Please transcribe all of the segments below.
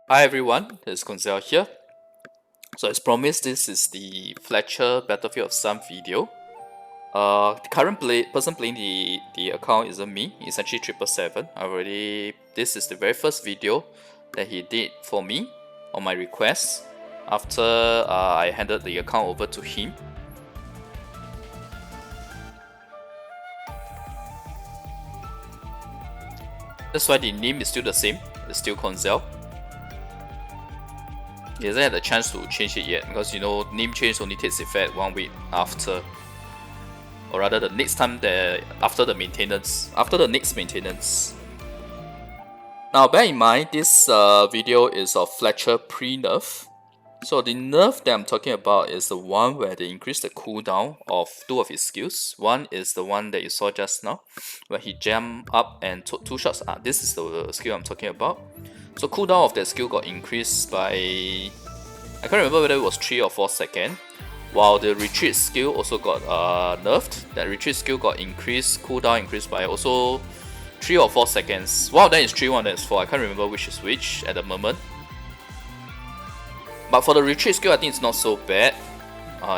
Hi everyone, it's Koinzell here. So as promised, this is the Fletcher Battlefield of Sun video. The current person playing the account isn't me, it's actually 777. This is the very first video that he did for me on my request after I handed the account over to him. That's why the name is still the same, it's still Koinzell. He hasn't had a chance to change it yet because name change only takes effect 1 week after, or rather the next time after the next maintenance. Now bear in mind this video is of Fletcher pre-nerf. So the nerf that I'm talking about is the one where they increase the cooldown of 2 of his skills. One is the one that you saw just now, where he jumped up and took 2 shots. This is the skill I'm talking about. So cooldown of that skill got increased by, I can't remember whether it was 3 or 4 seconds. While the retreat skill also got nerfed. That retreat skill got increased, cooldown increased by also 3 or 4 seconds. One of them is 3, one of them is 4. I can't remember which is which at the moment. But for the retreat skill, I think it's not so bad.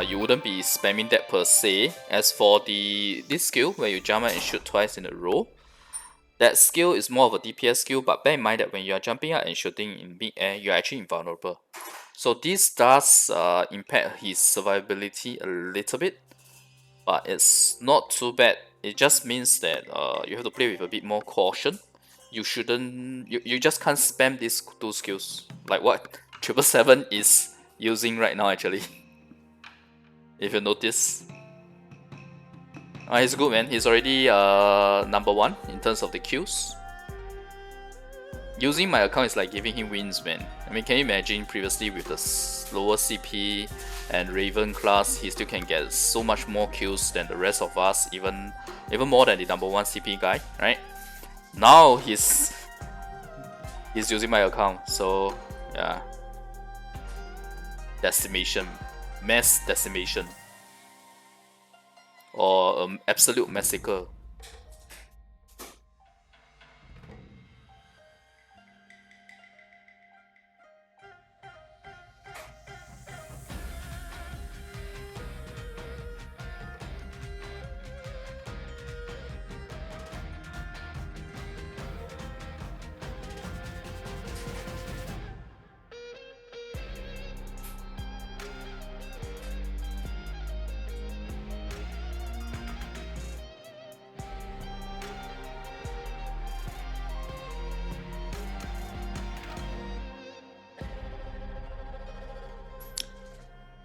You wouldn't be spamming that per se. As for this skill, where you jump out and shoot twice in a row, that skill is more of a DPS skill, but bear in mind that when you are jumping out and shooting in mid-air, you are actually invulnerable. So this does impact his survivability a little bit, but it's not too bad. It just means that you have to play with a bit more caution. You just can't spam these 2 skills like what 777 is using right now actually. If you notice. He's good, man. He's already number 1 in terms of the kills. Using my account is like giving him wins, man. I mean, can you imagine previously with the lower CP and Raven class, he still can get so much more kills than the rest of us, even more than the number 1 CP guy, right? Now he's using my account, so yeah. Decimation. Mass decimation. Or absolute massacre.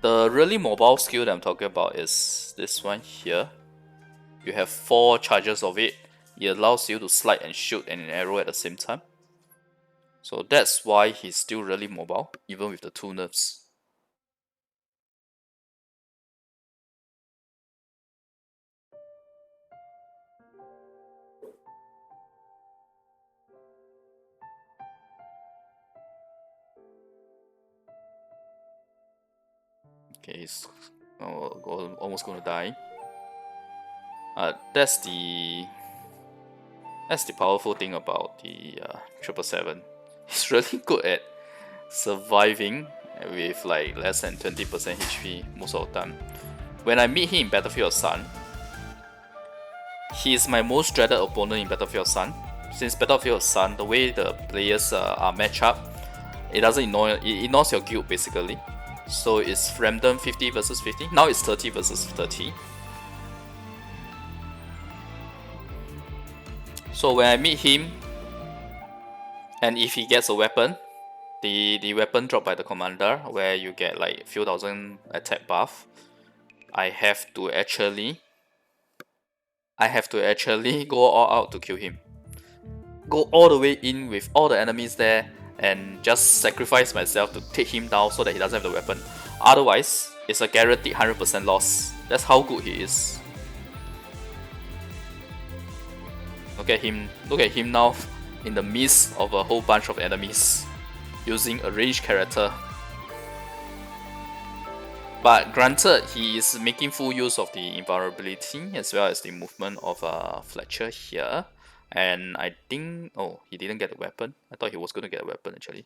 The really mobile skill that I'm talking about is this one here. You have 4 charges of it. It allows you to slide and shoot an arrow at the same time. So that's why he's still really mobile, even with the 2 nerfs. Okay, he's almost gonna die. That's the powerful thing about the 777. He's really good at surviving with like less than 20% HP most of the time. When I meet him in Battlefield of Sun, he is my most dreaded opponent in Battlefield of Sun. Since Battlefield of Sun, the way the players are matched up, it ignores your guild basically. So it's random 50 versus 50. Now it's 30 versus 30. So when I meet him, and if he gets a weapon, the weapon dropped by the commander, where you get like a few thousand attack buff, I have to actually go all out to kill him. Go all the way in with all the enemies there and just sacrifice myself to take him down so that he doesn't have the weapon. Otherwise, it's a guaranteed 100% loss. That's how good he is. Look at him now in the midst of a whole bunch of enemies using a ranged character. But granted, he is making full use of the invulnerability as well as the movement of Fletcher here. And I think, oh, he didn't get a weapon. I thought he was going to get a weapon actually.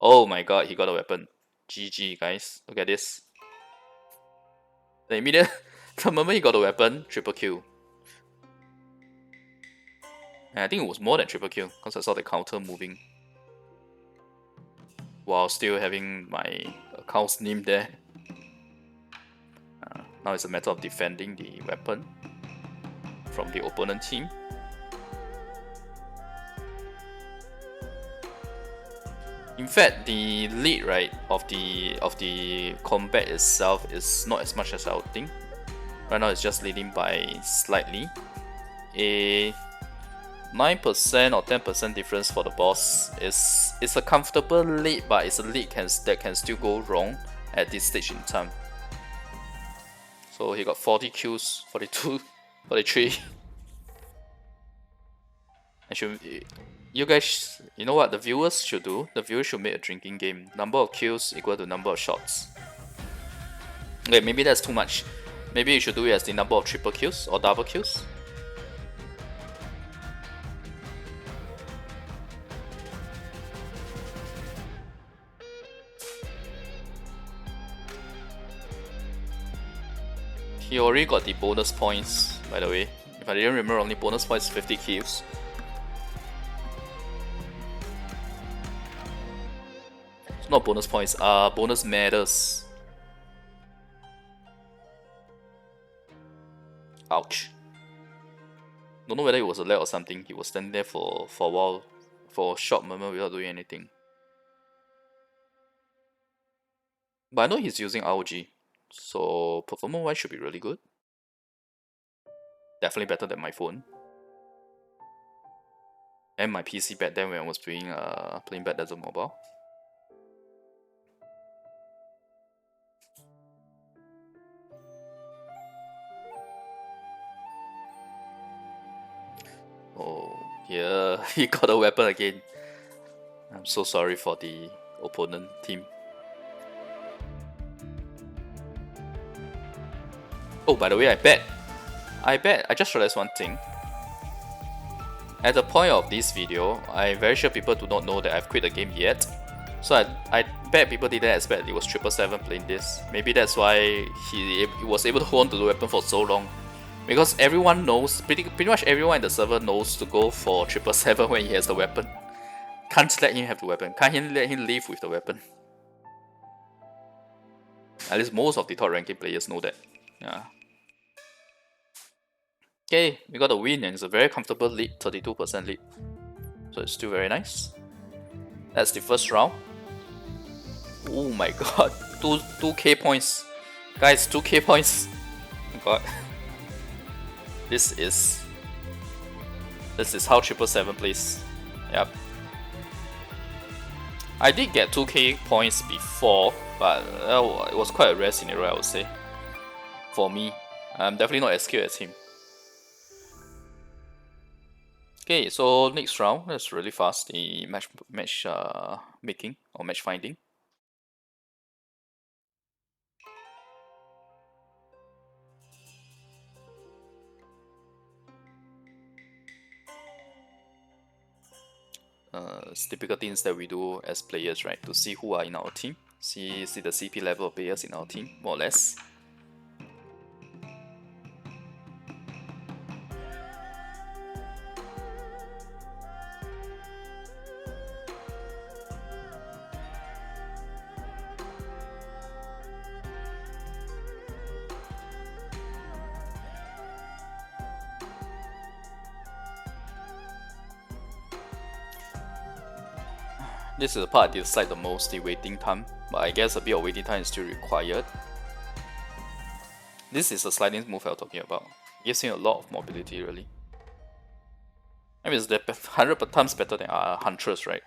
Oh my god, he got a weapon. GG, guys. Look at this. The immediate, the moment he got a weapon, triple kill. And I think it was more than triple kill because I saw the counter moving while still having my account's name there. Now it's a matter of defending the weapon from the opponent team. In fact, the lead of the combat itself is not as much as I would think. Right now, it's just leading by slightly. A 9% or 10% difference for the boss is a comfortable lead, but it's a lead that can still go wrong at this stage in time. So he got 40 kills, 42, 43. You guys, you know what the viewers should do? The viewers should make a drinking game. Number of kills equal to number of shots. Okay, maybe that's too much. Maybe you should do it as the number of triple kills or double kills. He already got the bonus points, by the way. If I didn't remember, only bonus points 50 kills. It's not bonus points, bonus medals. Ouch. Don't know whether it was a lag or something. He was standing there for a while, for a short moment without doing anything. But I know he's using ROG, so performance wise should be really good. Definitely better than my phone. And my PC back then when I was playing Bad Desert Mobile. Oh, yeah, he got a weapon again. I'm so sorry for the opponent team. Oh, by the way, I just realized one thing. At the point of this video, I'm very sure people do not know that I've quit the game yet. So I bet people didn't expect it was 777 playing this. Maybe that's why he was able to hold on to the weapon for so long. Because everyone knows, pretty much everyone in the server knows to go for 777 when he has the weapon. Can't let him have the weapon. Can't let him leave with the weapon. At least most of the top ranking players know that. Yeah. Okay, we got a win and it's a very comfortable lead, 32% lead. So it's still very nice. That's the first round. Oh my god, 2k points. Guys, 2k points. Oh god. This is how 777 plays. Yep. I did get 2k points before, but it was quite a rare scenario, I would say. For me, I'm definitely not as skilled as him. Okay, so next round, that's really fast. The match making or match finding. It's typical things that we do as players, right? To see who are in our team, see the CP level of players in our team, more or less. This is the part I dislike the most, the waiting time, but I guess a bit of waiting time is still required. This is the sliding move I was talking about. It gives him a lot of mobility, really. I mean, it's 100 times better than Huntress, right?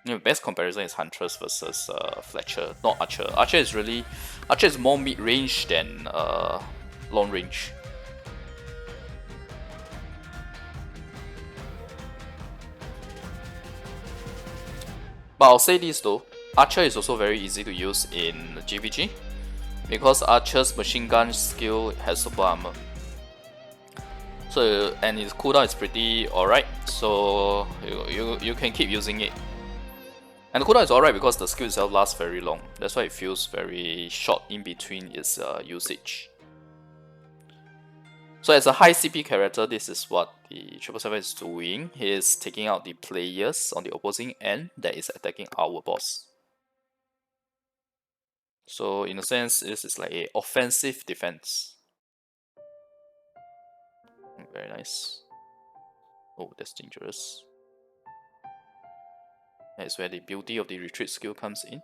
The best comparison is Huntress versus Fletcher, not Archer. Archer is more mid-range than long range. But I'll say this though, Archer is also very easy to use in GVG because Archer's machine gun skill has super armor. So and its cooldown is pretty alright, so you can keep using it. And the cooldown is alright because the skill itself lasts very long. That's why it feels very short in between its usage. So as a high CP character, this is what the 777 is doing. He is taking out the players on the opposing end that is attacking our boss. So in a sense, this is like a offensive defense. Very nice. Oh, that's dangerous. That's where the beauty of the retreat skill comes in.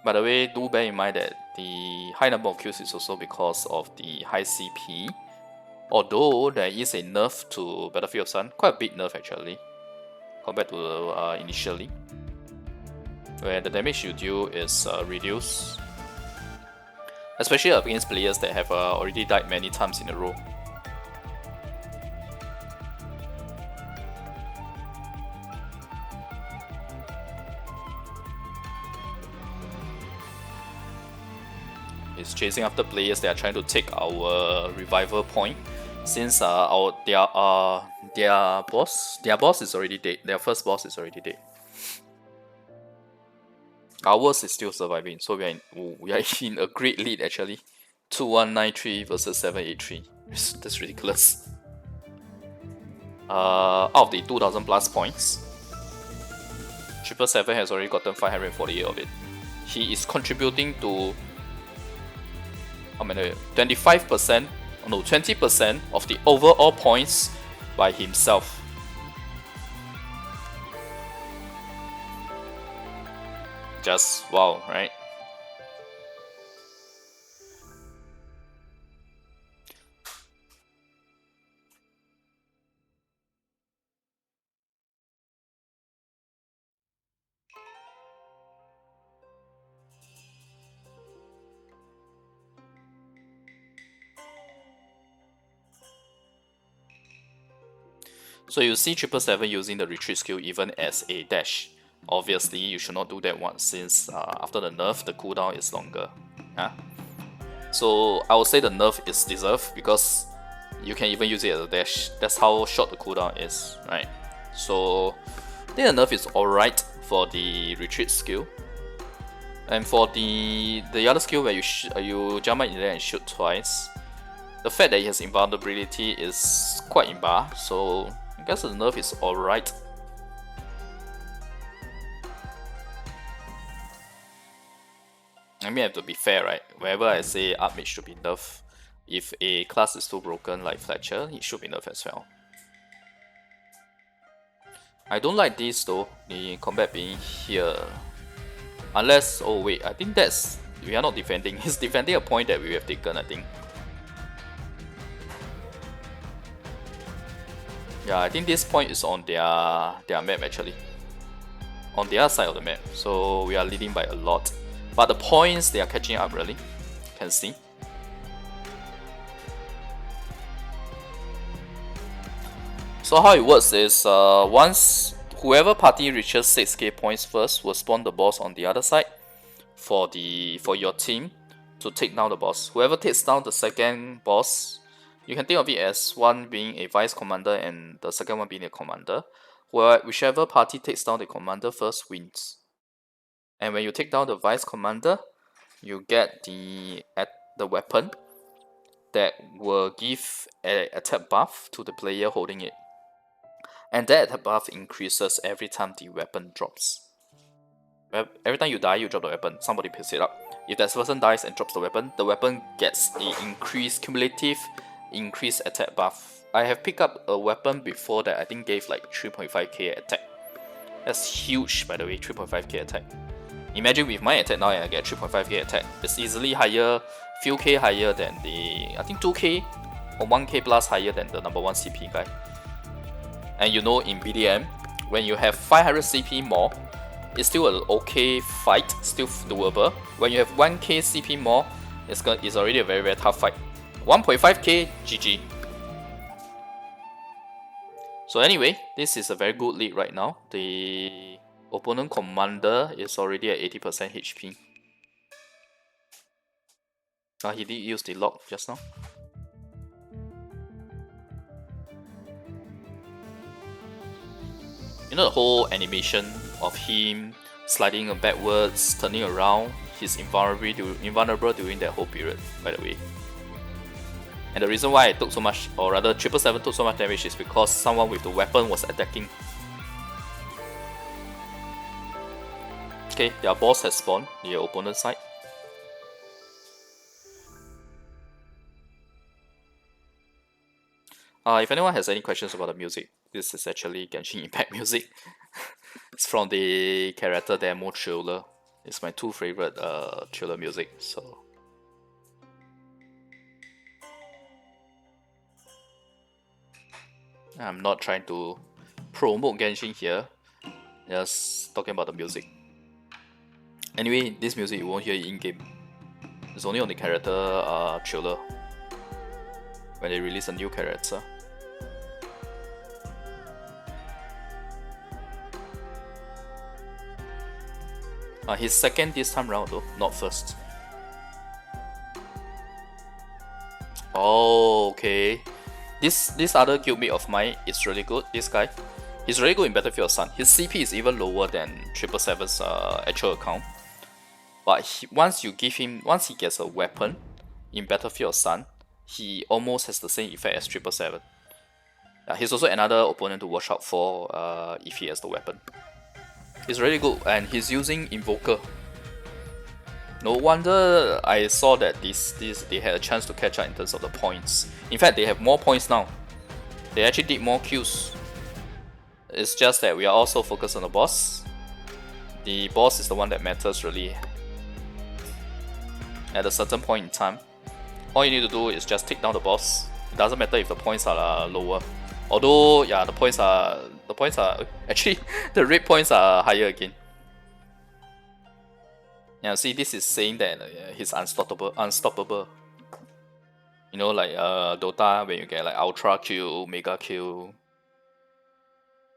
By the way, do bear in mind that the high number of kills is also because of the high CP. Although there is a nerf to Battlefield of Sun, quite a big nerf actually, compared to initially, where the damage you deal is reduced, especially against players that have already died many times in a row. It's chasing after players that are trying to take our revival point, since their boss is already dead. Their first boss is already dead. Ours is still surviving, so we are in a great lead actually. 2193 versus 783. That's ridiculous. Out of the 2000 plus points, 777 has already gotten 548 of it. He is contributing to 25%, no, 20% of the overall points by himself. Just wow, right? So you see 777 using the retreat skill even as a dash. Obviously, you should not do that once, since after the nerf, the cooldown is longer. So I would say the nerf is deserved because you can even use it as a dash. That's how short the cooldown is, right? So I think the nerf is alright for the retreat skill. And for the other skill where you jump in there and shoot twice, the fact that it has invulnerability is quite imba, so I guess the nerf is alright. I mean, I have to be fair, right? Wherever I say up mid should be nerfed, if a class is too broken like Fletcher, it should be nerfed as well. I don't like this though, the combat being here. Unless, oh wait, I think we are not defending, he's defending a point that we have taken, I think. Yeah, I think this point is on their map actually. On the other side of the map, so we are leading by a lot. But the points, they are catching up really, can see. So how it works is, once whoever party reaches 6k points first will spawn the boss on the other side for your team to take down the boss. Whoever takes down the second boss, you can think of it as one being a vice commander and the second one being a commander. Whichever party takes down the commander first wins. And when you take down the vice commander, you get the weapon that will give an attack buff to the player holding it. And that attack buff increases every time the weapon drops. Every time you die, you drop the weapon, somebody picks it up. If that person dies and drops the weapon gets an cumulative increased attack buff. I have picked up a weapon before that I think gave like 3.5k attack. That's huge, by the way, 3.5k attack. Imagine with my attack now I get 3.5k attack. It's easily higher, few k higher than I think 2k or 1k plus higher than the number 1 CP guy. And you know, in BDM, when you have 500 CP more, it's still an okay fight, still doable. When you have 1k CP more, it's already a very tough fight. 1.5k, GG. So anyway, this is a very good lead right now. The opponent commander is already at 80% HP. He did use the lock just now. You know the whole animation of him sliding backwards, turning around, he's invulnerable during that whole period, by the way. And the reason why it took so much, or rather 777 took so much damage is because someone with the weapon was attacking. Okay, their boss has spawned, the opponent's side. If anyone has any questions about the music, this is actually Genshin Impact music. It's from the character demo trailer. It's my two favorite trailer music, so. I'm not trying to promote Genshin here, just talking about the music. Anyway, this music you won't hear it in-game. It's only on the character trailer when they release a new character. He's second this time round though, not first. Oh, okay. This other guildmate of mine is really good. This guy, he's really good in Battlefield Sun. His CP is even lower than 777's actual account. But once you give him, once he gets a weapon in Battlefield Sun, he almost has the same effect as 777. He's also another opponent to watch out for if he has the weapon. He's really good, and he's using Invoker. No wonder I saw that they had a chance to catch up in terms of the points. In fact, they have more points now. They actually did more kills. It's just that we are also focused on the boss. The boss is the one that matters really. At a certain point in time, all you need to do is just take down the boss. It doesn't matter if the points are lower. Although, yeah, the points are actually the red points are higher again. Yeah, see, this is saying that he's unstoppable. You know, like Dota, when you get like ultra kill, mega kill.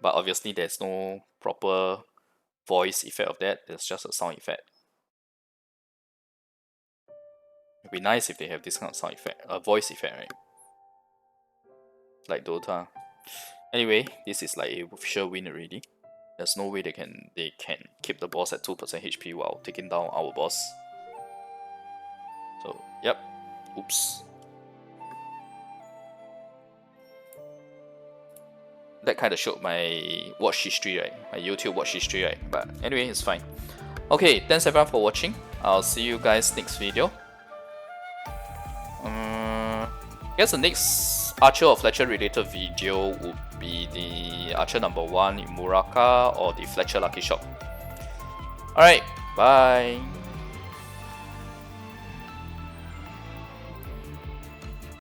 But obviously, there's no proper voice effect of that. There's just a sound effect. It'd be nice if they have this kind of sound effect, a voice effect, right? Like Dota. Anyway, this is like a official win already. There's no way they can keep the boss at 2% HP while taking down our boss. So yep. Oops. That kind of showed my watch history, right? My YouTube watch history, right? But anyway, it's fine. Okay, thanks everyone for watching. I'll see you guys next video. I guess the next Archer or Fletcher related video would be the Archer #1 in Muraka or the Fletcher Lucky Shop. Alright, bye.